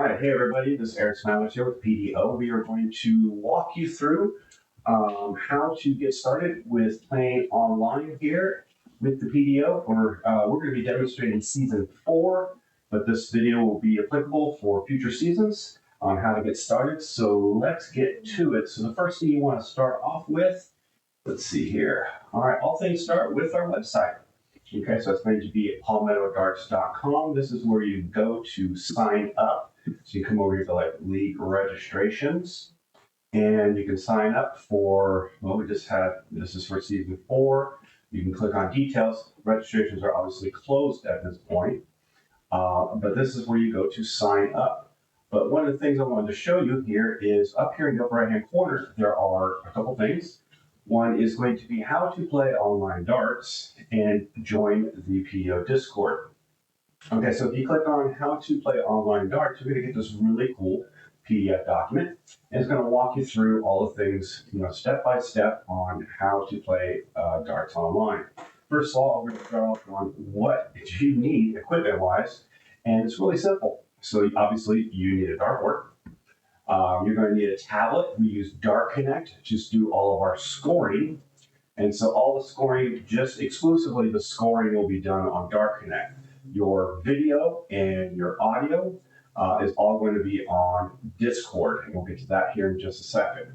right, hey everybody, this is Eric Smilers here with PDO. We are going to walk you through how to get started with playing online here with the PDO. We're going to be demonstrating season 4, but this video will be applicable for future seasons on how to get started. So let's get to it. So the first thing you want to start off with, let's see here. All right, all things start with our website. Okay, so it's going to be at palmettodarts.com. This is where you go to sign up. So you come over here to like league registrations and you can sign up for, well, this is for season 4. You can click on details. Registrations are obviously closed at this point, but this is where you go to sign up. But one of the things I wanted to show you here is up here in the upper right-hand corner, there are a couple things. One is going to be how to play online darts and join the PDO Discord. Okay, so if you click on how to play online darts, you're going to get this really cool PDF document. And it's going to walk you through all the things, step by step on how to play darts online. First of all, we're going to start off on what you need equipment-wise, and it's really simple. So obviously, you need a dartboard. You're going to need a tablet. We use Dart Connect to do all of our scoring. And so all the scoring, just exclusively the scoring will be done on Dart Connect. Your video and your audio is all going to be on Discord. And we'll get to that here in just a second.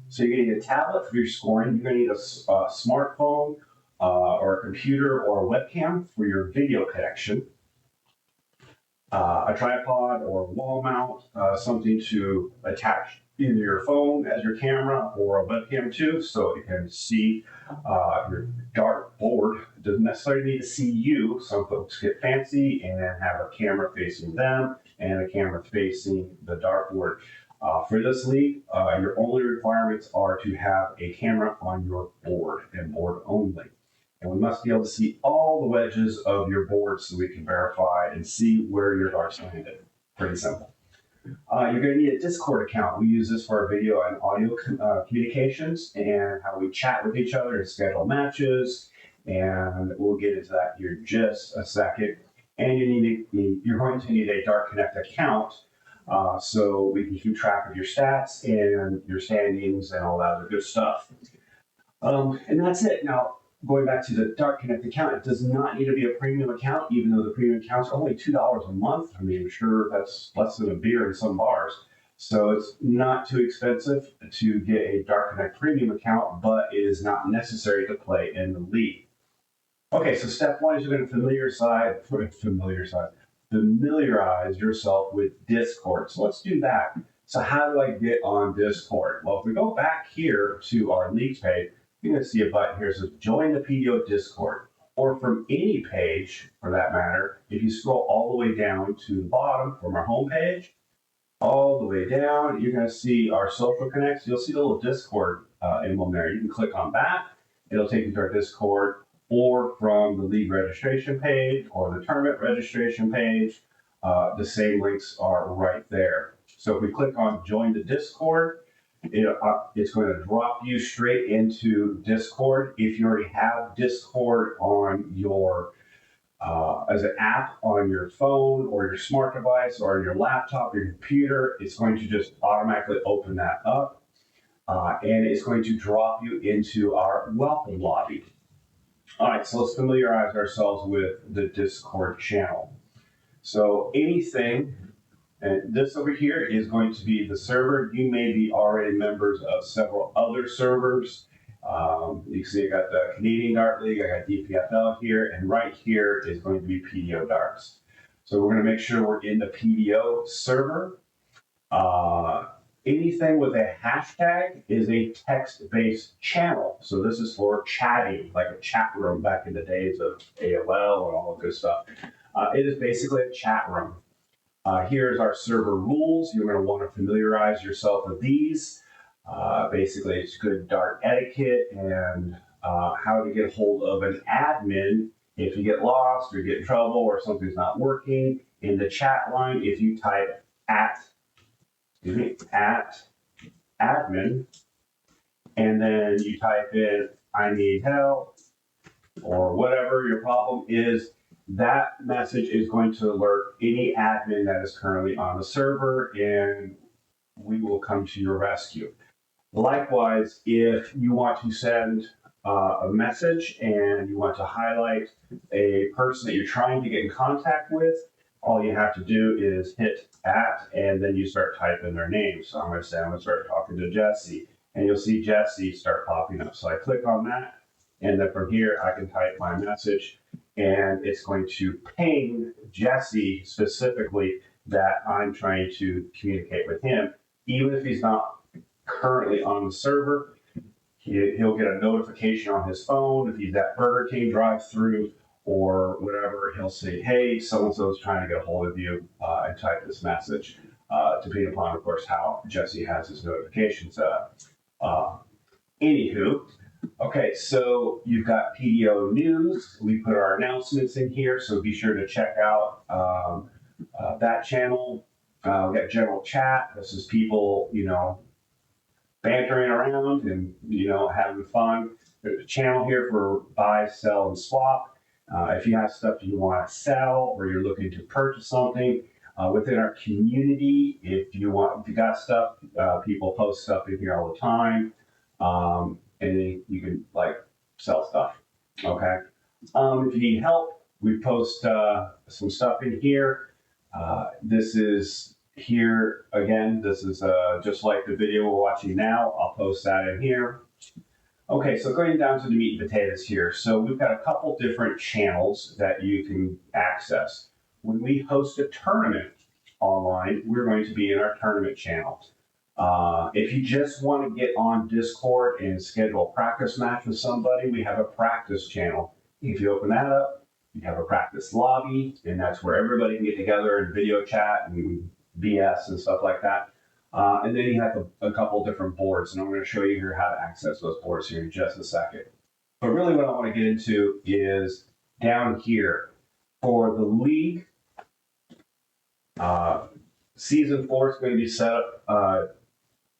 So you're going to need a tablet for your scoring. You're going to need a smartphone or a computer or a webcam for your video connection. A tripod or a wall mount, something to attach either your phone as your camera or a webcam to, so you can see your dart board. It doesn't necessarily need to see you. Some folks get fancy and have a camera facing them and a camera facing the dartboard. For this league, your only requirements are to have a camera on your board and board only. And we must be able to see all the wedges of your board so we can verify and see where your darts landed. Pretty simple. You're going to need a Discord account. We use this for our video and audio communications and how we chat with each other and schedule matches. And we'll get into that here in just a second. And you're going to need a Dart Connect account so we can keep track of your stats and your standings and all that other good stuff. And that's it. Now, going back to the Dart Connect account, it does not need to be a premium account, even though the premium accounts are only $2 a month. I mean, I'm sure that's less than a beer in some bars. So it's not too expensive to get a Dart Connect premium account, but it is not necessary to play in the league. Okay, so step 1 is you're going to familiarize yourself with Discord. So let's do that. So how do I get on Discord? Well, if we go back here to our leagues page, you're going to see a button here that says join the PDO Discord, or from any page for that matter. If you scroll all the way down to the bottom from our home page, all the way down, you're going to see our social connects. You'll see the little Discord emblem there. You can click on that. It'll take you to our Discord, or from the league registration page or the tournament registration page. The same links are right there. So if we click on join the Discord, it's going to drop you straight into Discord. If you already have Discord on your as an app on your phone or your smart device or your laptop or your computer, it's going to just automatically open that up, and it's going to drop you into our welcome lobby. All right, so let's familiarize ourselves with the Discord channel. So anything. And this over here is going to be the server. You may be already members of several other servers. You can see I got the Canadian Dart League, I got DPFL here, and right here is going to be PDO Darts. So we're going to make sure we're in the PDO server. Anything with a hashtag is a text-based channel. So this is for chatting, like a chat room back in the days of AOL and all the good stuff. It is basically a chat room. Here's our server rules. You're going to want to familiarize yourself with these. Basically, it's good Dart etiquette and how to get a hold of an admin if you get lost or get in trouble or something's not working. In the chat line, if you type at admin, and then you type in I need help or whatever your problem is, that message is going to alert any admin that is currently on the server, and we will come to your rescue. Likewise, if you want to send a message and you want to highlight a person that you're trying to get in contact with, all you have to do is hit @ and then you start typing their name. So I'm going to say I'm going to start talking to Jesse, and you'll see Jesse start popping up. So I click on that, and then from here I can type my message, and it's going to ping Jesse specifically that I'm trying to communicate with him, even if he's not currently on the server. He'll get a notification on his phone if he's at Burger King drive-through or whatever. He'll say, "Hey, so and so is trying to get a hold of you," and type this message, depending upon, of course, how Jesse has his notifications set up. Anywho, okay, so you've got PDO News. We put our announcements in here, so be sure to check out that channel. We got general chat. This is people, bantering around and having fun. There's a channel here for buy, sell, and swap. If you have stuff you want to sell or you're looking to purchase something within our community, if you got stuff, people post stuff in here all the time, and you can sell stuff. Okay. If you need help, we post some stuff in here. This is here again. This is just like the video we're watching now. I'll post that in here. Okay, so going down to the meat and potatoes here. So we've got a couple different channels that you can access. When we host a tournament online, we're going to be in our tournament channel. If you just want to get on Discord and schedule a practice match with somebody, we have a practice channel. If you open that up, you have a practice lobby, and that's where everybody can get together and video chat and BS and stuff like that. And then you have a couple different boards, and I'm going to show you here how to access those boards here in just a second. But really what I want to get into is down here for the league. Season 4 is going to be set up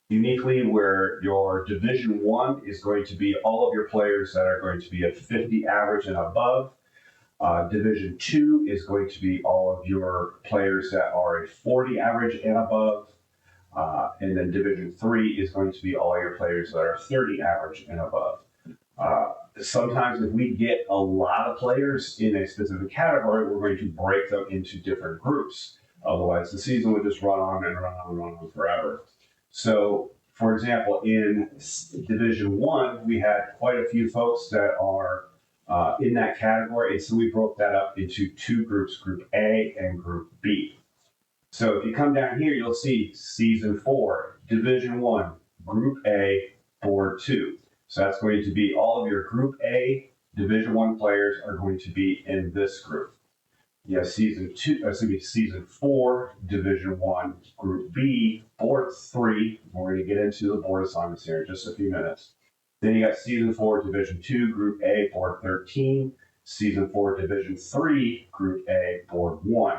uniquely where your Division 1 is going to be all of your players that are going to be at 50 average and above. Division 2 is going to be all of your players that are a 40 average and above. And then Division 3 is going to be all your players that are 30 average and above. Sometimes if we get a lot of players in a specific category, we're going to break them into different groups. Otherwise, the season would just run on and run on and run on forever. So, for example, in Division 1, we had quite a few folks that are in that category, and so we broke that up into two groups, Group A and Group B. So if you come down here, you'll see Season 4, Division 1, Group A, Board 2. So that's going to be all of your Group A Division 1 players are going to be in this group. You have Season 4, Division 1, Group B, Board 3. We're going to get into the board assignments here in just a few minutes. Then you got Season 4, Division 2, Group A, Board 13. Season 4, Division 3, Group A, Board 1.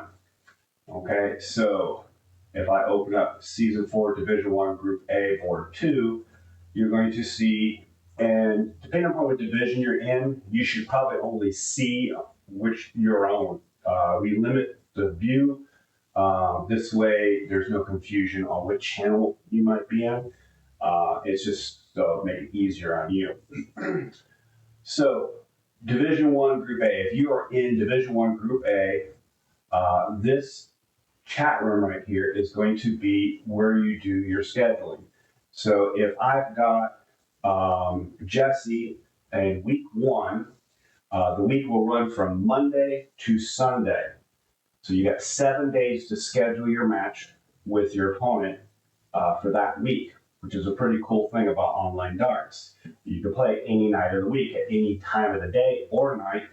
Okay, so if I open up Season 4, Division 1, Group A, Board 2, you're going to see, and depending upon what division you're in, you should probably only see which your own. We limit the view. This way, there's no confusion on which channel you might be in. It's just to make it easier on you. So, Division 1, Group A. If you are in Division 1, Group A, this chat room right here is going to be where you do your scheduling. So, if I've got Jesse in week 1, the week will run from Monday to Sunday. So you got 7 days to schedule your match with your opponent for that week, which is a pretty cool thing about online darts. You can play any night of the week, at any time of the day or night,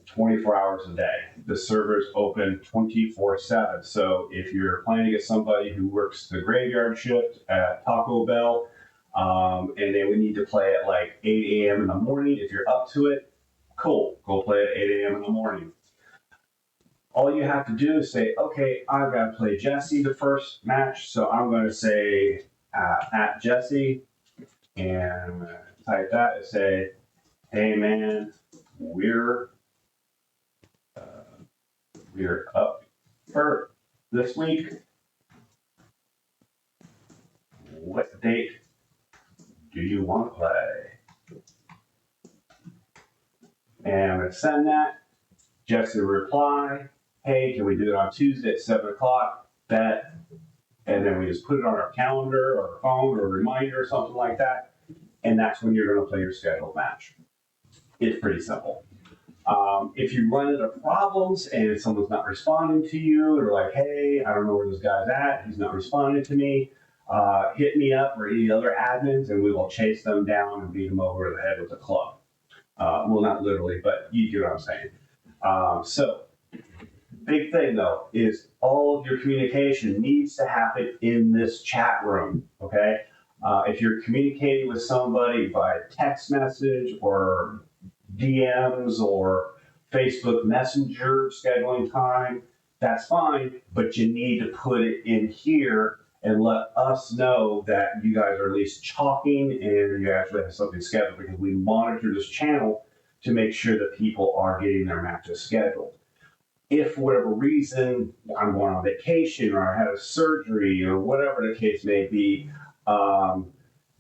24 hours a day. The server's open 24/7. So if you're playing against somebody who works the graveyard shift at Taco Bell, and they would need to play at like 8 a.m. in the morning, if you're up to it, cool, go play at 8 a.m. in the morning. All you have to do is say, okay, I've got to play Jesse the first match, so I'm going to say at Jesse, and type that and say, hey man, we're We're up for this week. What date do you want to play? And I'm going to send that. Jesse reply, hey, can we do it on Tuesday at 7 o'clock? Bet. And then we just put it on our calendar or our phone or a reminder or something like that. And that's when you're going to play your scheduled match. It's pretty simple. If you run into problems and someone's not responding to you, or like, hey, I don't know where this guy's at, he's not responding to me, hit me up or any other admins and we will chase them down and beat them over the head with a club. Well, not literally, but you get what I'm saying. So, big thing though is all of your communication needs to happen in this chat room, okay? If you're communicating with somebody by text message or DMs or Facebook Messenger scheduling time, that's fine, but you need to put it in here and let us know that you guys are at least talking and you actually have something scheduled, because we monitor this channel to make sure that people are getting their matches scheduled. If for whatever reason I'm going on vacation or I had a surgery or whatever the case may be,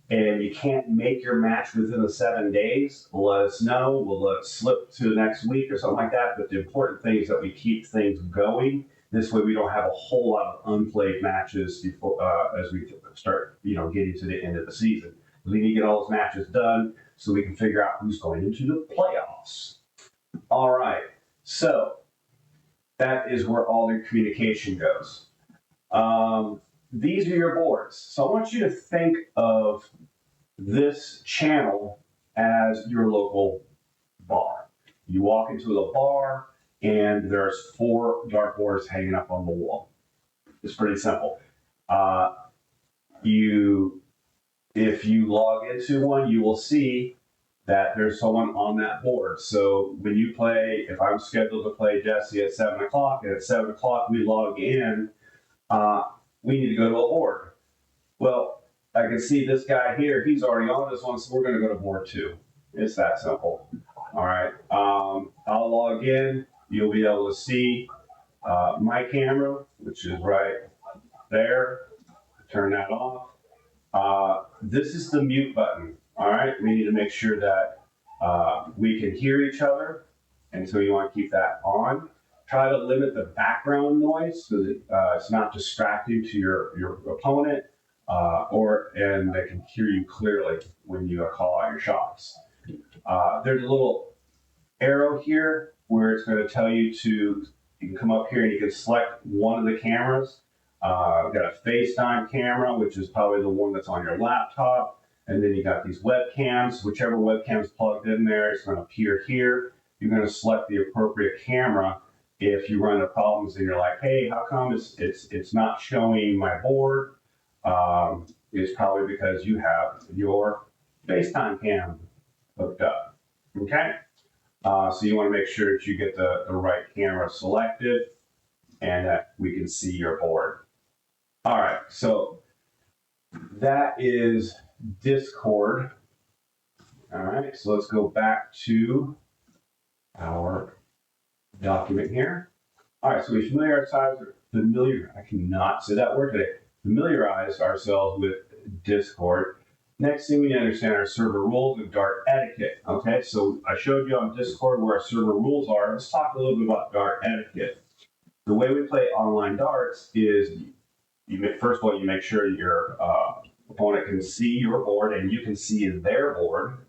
and you can't make your match within the 7 days, let us know. We'll let it slip to the next week or something like that. But the important thing is that we keep things going. This way we don't have a whole lot of unplayed matches before, as we start, getting to the end of the season. We need to get all those matches done so we can figure out who's going into the playoffs. All right, so that is where all the communication goes. These are your boards. So I want you to think of this channel as your local bar. You walk into the bar and there's 4 dartboards hanging up on the wall. It's pretty simple. If you log into one, you will see that there's someone on that board. So when you play, if I'm scheduled to play Jesse at 7 o'clock, and at 7 o'clock we log in, we need to go to a board. Well, I can see this guy here, he's already on this one, so we're going to go to board 2. It's that simple. All right. I'll log in. You'll be able to see my camera, which is right there. Turn that off. This is the mute button. All right. We need to make sure that we can hear each other, and so you want to keep that on. Try to limit the background noise so that it's not distracting to your opponent, and they can hear you clearly when you call out your shots. There's a little arrow here where it's going to tell you you can come up here and you can select one of the cameras. We've got a FaceTime camera, which is probably the one that's on your laptop. And then you got these webcams. Whichever webcam's plugged in there, it's going to appear here. You're going to select the appropriate camera. If you run into problems and you're like, hey, how come it's not showing my board? It's probably because you have your FaceTime cam hooked up. Okay? So you want to make sure that you get the right camera selected and that we can see your board. All right, so that is Discord. All right, so let's go back to our document here. All right, so we I cannot say that word today. Familiarize ourselves with Discord. Next thing we need to understand are server rules and Dart etiquette. Okay, so I showed you on Discord where our server rules are. Let's talk a little bit about Dart etiquette. The way we play online darts is, first of all, you make sure your opponent can see your board and you can see their board.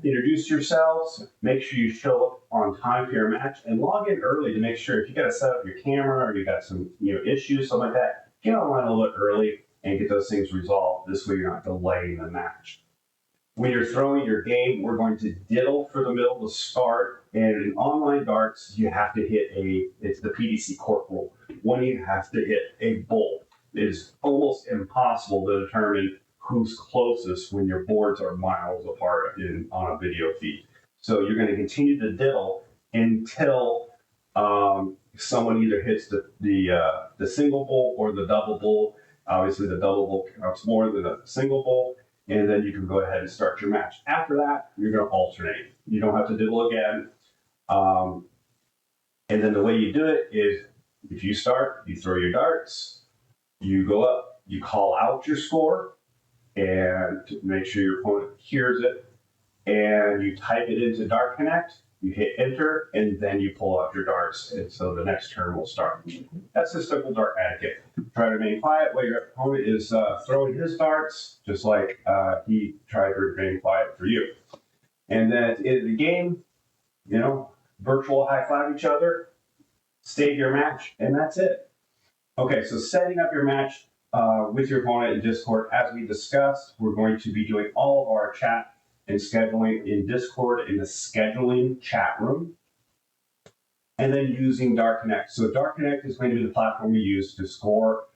Introduce yourselves, make sure you show up on time for your match, and log in early to make sure if you got to set up your camera or you got some issues, something like that, get online a little bit early and get those things resolved. This way you're not delaying the match. When you're throwing your game, we're going to diddle for the middle to start. And in online darts, you have to hit it's the PDC cork rule. When you have to hit a bull, it is almost impossible to determine who's closest when your boards are miles apart on a video feed. So you're going to continue to diddle until someone either hits the single bull or the double bull. Obviously, the double bull counts more than the single bull, and then you can go ahead and start your match. After that, you're going to alternate. You don't have to diddle again. And then the way you do it is if you start, you throw your darts, you go up, you call out your score, and to make sure your opponent hears it, and you type it into Dart Connect, you hit enter, and then you pull out your darts, and so the next turn will start. That's the simple dart etiquette. Try to remain quiet while your opponent is throwing his darts, just like he tried to remain quiet for you. And then at the end of the game, virtual high five each other, save your match, and that's it. Okay, so setting up your match with your opponent in Discord, as we discussed, we're going to be doing all of our chat and scheduling in Discord in the scheduling chat room, and then using Dart Connect. So Dart Connect is going to be the platform we use to score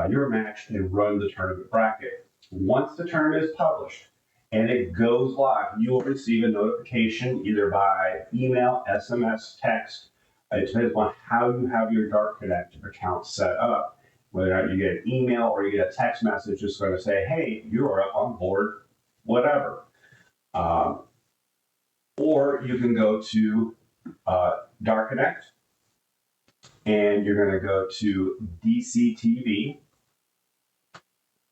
your match and run the tournament bracket. Once the tournament is published and it goes live, you will receive a notification either by email, SMS, text. It depends on how you have your Dart Connect account set up. Whether or not you get an email or you get a text message just going to say, hey, you are up on board, whatever. Or you can go to Dart Connect and you're going to go to DCTV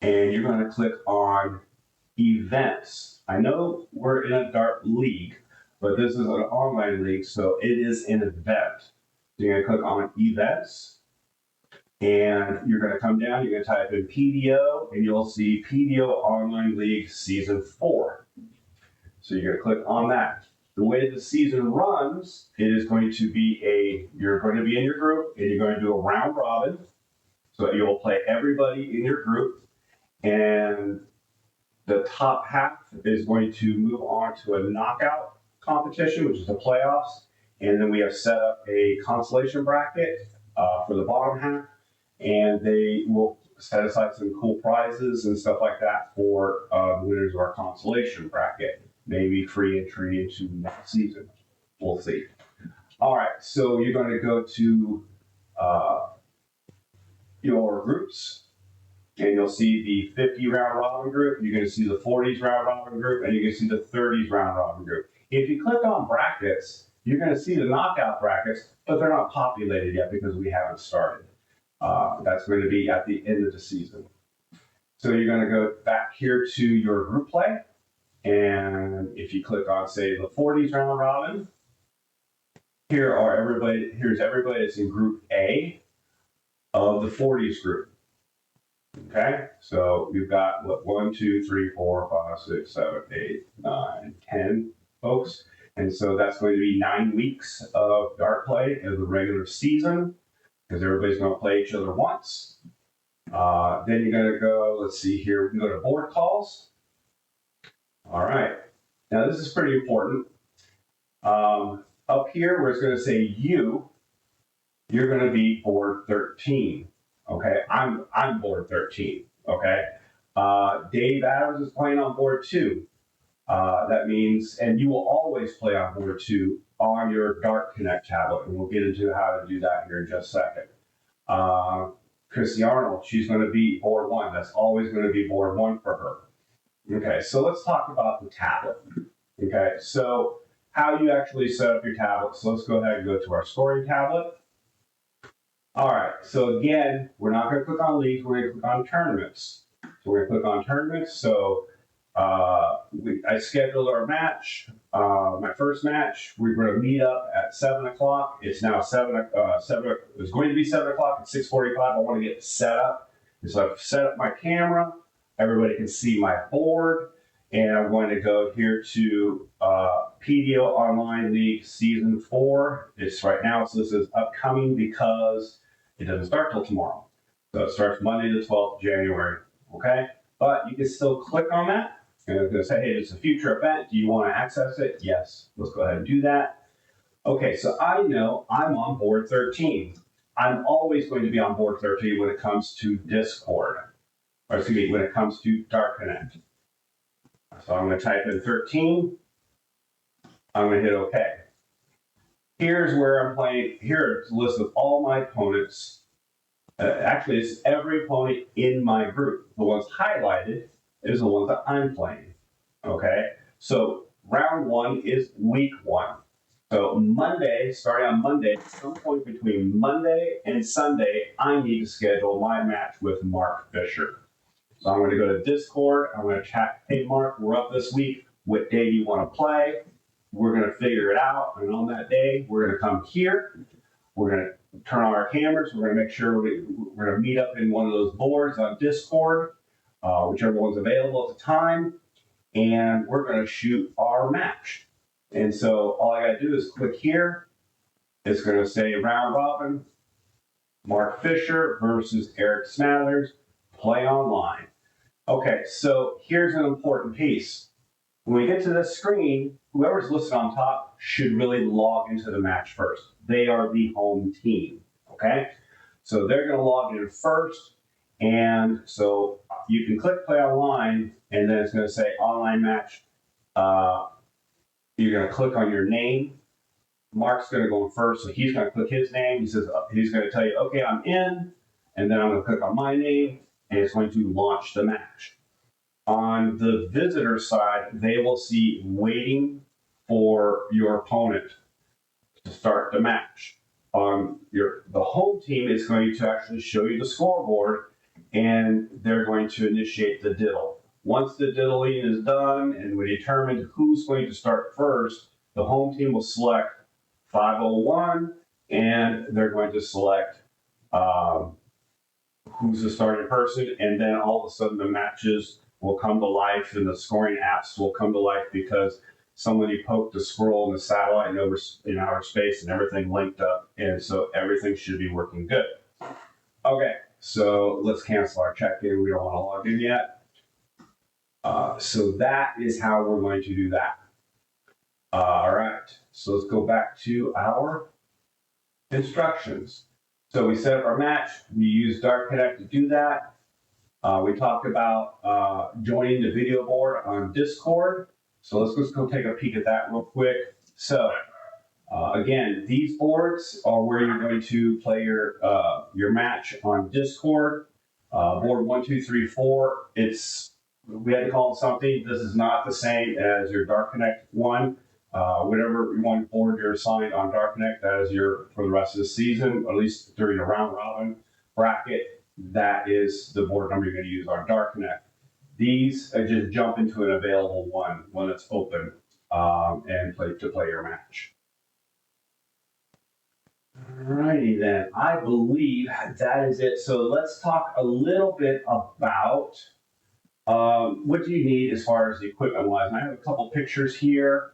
and you're going to click on events. I know we're in a Dart league, but this is an online league, so it is an event. So you're going to click on events and you're going to come down, you're going to type in PDO and you'll see PDO Online League Season 4. So you're going to click on that. The way the season runs, it is going to be you're going to be in your group and you're going to do a round robin. So you'll play everybody in your group and the top half is going to move on to a knockout competition, which is the playoffs. And then we have set up a consolation bracket for the bottom half. And they will set aside some cool prizes and stuff like that for the winners of our consolation bracket. Maybe free entry into next season. We'll see. All right, so you're going to go to your groups, and you'll see the 50 round robin group. You're going to see the 40s round robin group, and you're going to see the 30s round robin group. If you click on brackets, you're going to see the knockout brackets, but they're not populated yet because we haven't started. That's going to be at the end of the season. So you're going to go back here to your group play. And if you click on, say, the 40s round robin, here's everybody that's in group A of the 40s group. Okay, so we've got 1, 2, 3, 4, 5, 6, 7, 8, 9, 10 folks. And so that's going to be 9 weeks of dart play in the regular season because everybody's going to play each other once. Then you're going to go, let's see here, we can go to board calls. All right. Now this is pretty important. Up here where it's going to say you're going to be board 13. Okay, I'm board 13. Okay, Dave Adams is playing on board 2. That means, and you will always play on board 2 on your Dart Connect tablet, and we'll get into how to do that here in just a second. Chrissy Arnold, she's going to be board 1. That's always going to be board 1 for her. Okay, so let's talk about the tablet. Okay, so how you actually set up your tablet. So let's go ahead and go to our scoring tablet. All right, so again, we're not going to click on leagues, we're going to click on tournaments. So we're going to click on tournaments. So I scheduled our match, my first match. We're going to meet up at 7 o'clock. It's now 7, it was going to be 7 o'clock at 6:45. I want to get set up. So I've set up my camera. Everybody can see my board. And I'm going to go here to PDO Online League Season 4. It's right now, so this is upcoming because it doesn't start till tomorrow. So it starts Monday the 12th of January, okay? But you can still click on that. And it's going to say, hey, it's a future event. Do you want to access it? Yes. Let's go ahead and do that. Okay, so I know I'm on board 13. I'm always going to be on board 13 when it comes to Discord. Or excuse me, when it comes to Dart Connect. So I'm going to type in 13. I'm going to hit OK. Here's where I'm playing. Here's a list of all my opponents. Actually, it's every opponent in my group. The ones highlighted is the ones that I'm playing. Okay? So round 1 is week 1. So Monday, starting on Monday, at some point between Monday and Sunday, I need to schedule my match with Mark Fisher. So I'm going to go to Discord. I'm going to chat, hey, Mark, we're up this week. What day do you want to play? We're going to figure it out. And on that day, we're going to come here. We're going to turn on our cameras. We're going to make sure we're going to meet up in one of those boards on Discord, whichever one's available at the time. And we're going to shoot our match. And so all I got to do is click here. It's going to say round robin, Mark Fisher versus Eric Smathers, play online. Okay, so here's an important piece. When we get to this screen, whoever's listed on top should really log into the match first. They are the home team, okay? So they're gonna log in first, and so you can click play online, and then it's gonna say online match. You're gonna click on your name. Mark's gonna go in first, so he's gonna click his name. He says he's gonna tell you, okay, I'm in, and then I'm gonna click on my name, and it's going to launch the match. On the visitor side, they will see waiting for your opponent to start the match. The home team is going to actually show you the scoreboard, and they're going to initiate the diddle. Once the diddling is done and we determine who's going to start first, the home team will select 501, and they're going to select who's the starting person, and then all of a sudden the matches will come to life and the scoring apps will come to life because somebody poked a squirrel in the satellite in outer space and everything linked up, and so everything should be working good. Okay, so let's cancel our check-in. We don't want to log in yet. So that is how we're going to do that. All right, so let's go back to our instructions. So we set up our match. We use Dark Connect to do that. We talked about joining the video board on Discord. So let's just go take a peek at that real quick. So again, these boards are where you're going to play your match on Discord. Board 1, 2, 3, 4. We had to call it something. This is not the same as your Dark Connect one. Whatever one board you're assigned on Dark Connect, that is for the rest of the season, at least during the round robin bracket. That is the board number you're going to use on Dark Connect. These just jump into an available one that's open, and play your match. Alrighty then, I believe that is it. So let's talk a little bit about what do you need as far as the equipment wise. And I have a couple pictures here.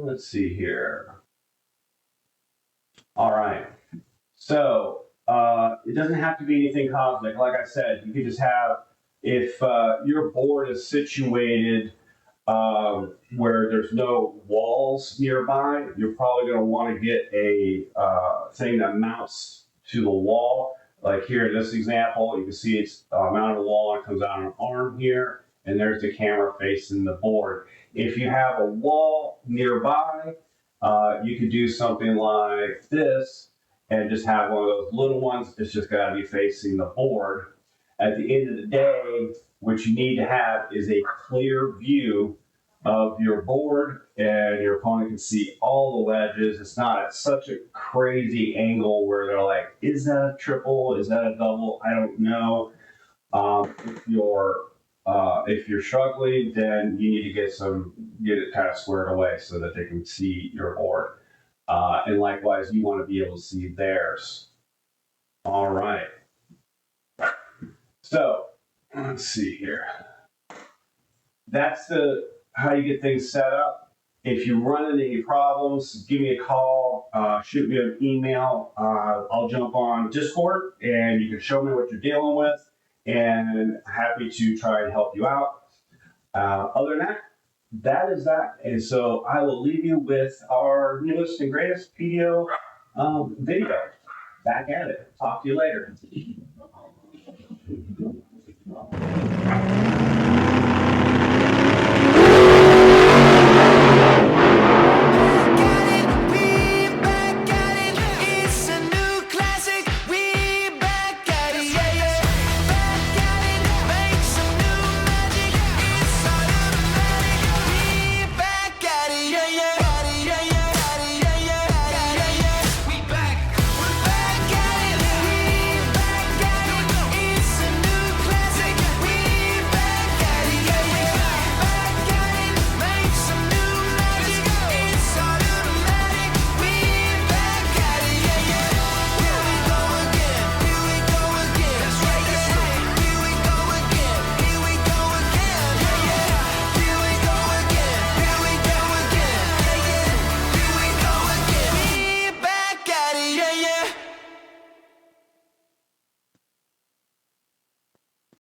Let's see here. All right. So it doesn't have to be anything cosmic. Like I said, you could just have, if your board is situated where there's no walls nearby, you're probably going to want to get a thing that mounts to the wall. Like here in this example, you can see it's mounted to the wall and it comes out on an arm here, and there's the camera facing the board. If you have a wall nearby, you could do something like this and just have one of those little ones. It's just got to be facing the board. At the end of the day, what you need to have is a clear view of your board, and your opponent can see all the ledges. It's not at such a crazy angle where they're like, is that a triple? Is that a double? I don't know. If you're struggling, then you need to get it kind of squared away so that they can see your board. And likewise, you want to be able to see theirs. All right. So let's see here. That's how you get things set up. If you run into any problems, give me a call, shoot me an email. I'll jump on Discord and you can show me what you're dealing with, and happy to try and help you out. Other than that is that. And so I will leave you with our newest and greatest PDO video. Back at it. Talk to you later.